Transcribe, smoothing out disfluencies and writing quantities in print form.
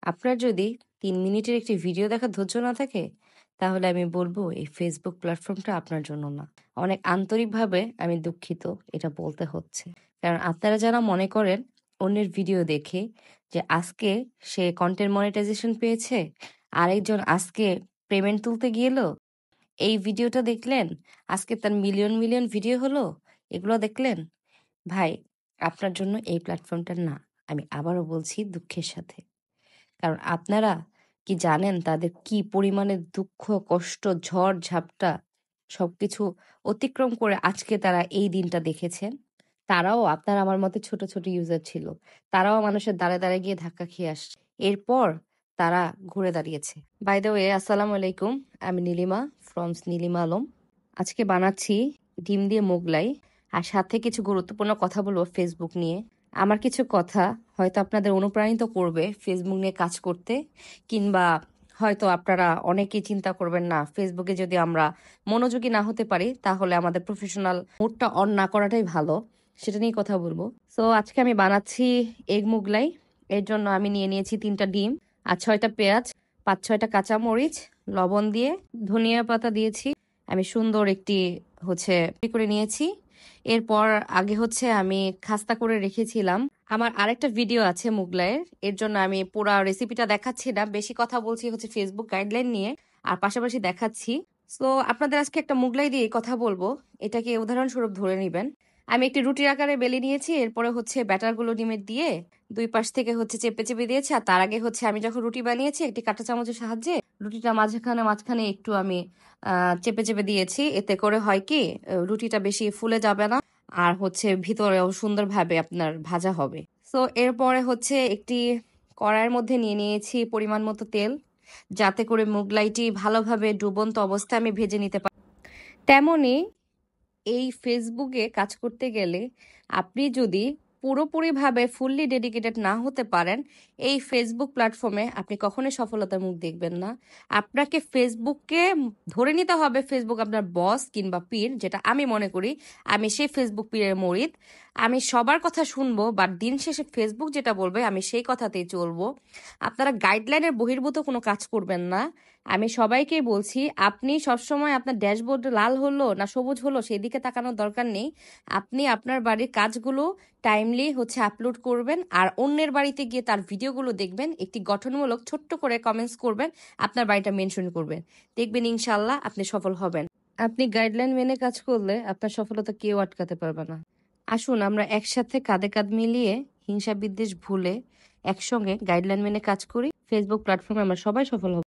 আপনার যদি ৩ মিনিটের একটি ভিডিও দেখার ধৈর্য না থাকে, তাহলে আমি বলব এই Facebook প্ল্যাটফর্মটা আপনার জন্য না। অনেক আন্তরিকভাবে আমি দুঃখিত এটা বলতে হচ্ছে। কারণ আপনারা যারা মনে করেন অন্যের ভিডিও দেখে যে আজকে সে কনটেন্ট মনিটাইজেশন পেয়েছে, আরেকজন আজকে পেমেন্ট তুলতে গেল, এই ভিডিওটা দেখলেন, আজকে তার মিলিয়ন, মিলিয়ন ভিডিও হলো, এগুলো দেখলেন? ভাই, আপনার জন্য এই প্ল্যাটফর্মটা না। আমি আবারও বলছি দুঃখের সাথে। কারণ আপনারা কি জানেন তাদের কি পরিমাণে দুঃখ, কষ্ট, ঝড় ঝাপটা সবকিছু অতিক্রম করে আজকে তারা এই দিনটা দেখেছেন? তারাও আপনার আমার মতো ছোট, ছোট ইউজার ছিল। তারাও মানুষের দ্বারে, দ্বারে গিয়ে ধাক্কা খেয়ে আসছে। এরপর তারা ঘুরে দাঁড়িয়েছে। বাই দ্য ওয়ে, আসসালামু আলাইকুম। আমি নীলিমা ফ্রমস নীলিমা আলম। আজকে বানাচ্ছি ডিম দিয়ে মোগলাই। আর সাথে কিছু গুরুত্বপূর্ণ কথা বলবো ফেসবুক নিয়ে। আমার কিছু কথা হয়তো আপনাদের অনুপ্রাণিত করবে ফেসবুক নিয়ে কাজ করতে, কিংবা হয়তো আপনারা অনেকেই চিন্তা করবেন না ফেসবুকে যদি আমরা মনোযোগী না হতে পারি তাহলে আমাদের প্রফেশনাল মুডটা অন না করাটাই ভালো, সেটা নিয়ে কথা বলবো। সো আজকে আমি বানাচ্ছি এগ মুগলাই। এর জন্য আমি নিয়ে নিয়েছি 3টা ডিম আর 6টা পেঁয়াজ, 5-6টা কাঁচামরিচ, লবণ দিয়ে ধনিয়া পাতা দিয়েছি। আমি সুন্দর একটি করে নিয়েছি। এরপর আগে আমি খাস্তা করে রেখেছিলাম। আমার আরেকটা ভিডিও আছে মুগলাইয়ের, এর জন্য আমি পুরো রেসিপিটা দেখাচ্ছি না, বেশি কথা বলছি ফেসবুক গাইডলাইন নিয়ে, আর পাশাপাশি দেখাচ্ছি। সো আপনাদের আজকে একটা মুগলাই দিয়ে কথা বলবো, এটাকে উদাহরণস্বরূপ ধরে নিবেন। আমি একটি রুটির আকারে বেলে নিয়েছি, এরপরে ব্যাটারগুলো ডিমের দিয়ে দুই পাশ থেকে চেপে চেপে দিয়েছি। আর তার আগে আমি যখন রুটি বানিয়েছি একটি কাঁটা চামচের সাহায্যে রুটিটা মাঝখানে মাঝখানে একটু আমি চেপে চেপে দিয়েছি। এতে করে হয় কি, রুটিটা বেশি ফুলে যাবে না, আর ভিতরেও সুন্দরভাবে আপনার ভাজা হবে। সো এরপরে একটি কড়াইয়ের মধ্যে নিয়ে নিয়েছি পরিমাণ মতো তেল, যাতে করে মুগলাইটি ভালোভাবে ডুবন্ত অবস্থায় আমি ভেজে নিতে পারি। তেমনি এই ফেসবুকে কাজ করতে গেলে আপনি যদি পুরোপুরিভাবে ফুললি ডেডিকেটেড না হতে পারেন, এই ফেসবুক প্ল্যাটফর্মে আপনি কখনোই সফলতার মুখ দেখবেন না। আপনাকে ফেসবুককে ধরে নিতে হবে ফেসবুক আপনার বস কিংবা পীর, যেটা আমি মনে করি। আমি সেই ফেসবুক পীরের মরিদ। আমি সবার কথা শুনবো, বাট দিন শেষে ফেসবুক যেটা বলবে আমি সেই কথাতেই চলবো। আপনারা গাইডলাইনের বহির্ভূত কোনো কাজ করবেন না। আমি সবাইকেই বলছি, আপনি সবসময় আপনার ড্যাশবোর্ড লাল হলো না সবুজ হলো সেই দিকে তাকানোর দরকার নেই। আপনি আপনার বাড়ির কাজগুলো টাইমলি আপলোড করবেন, আর অন্যের বাড়িতে গিয়ে তার ভিডিওগুলো দেখবেন, একটি গঠনমূলক ছোট্ট করে কমেন্টস করবেন, আপনার বাড়িটা মেনশন করবেন। দেখবেন ইনশাল্লাহ আপনি সফল হবেন। আপনি গাইডলাইন মেনে কাজ করলে আপনার সফলতা কেউ আটকাতে পারবে না। আসুন আমরা একসাথে কাঁধে কাঁধ মিলিয়ে হিংসা বিদ্বেষ ভুলে একসঙ্গে গাইডলাইন মেনে কাজ করি। ফেসবুক প্ল্যাটফর্মে আমরা সবাই সফল হব।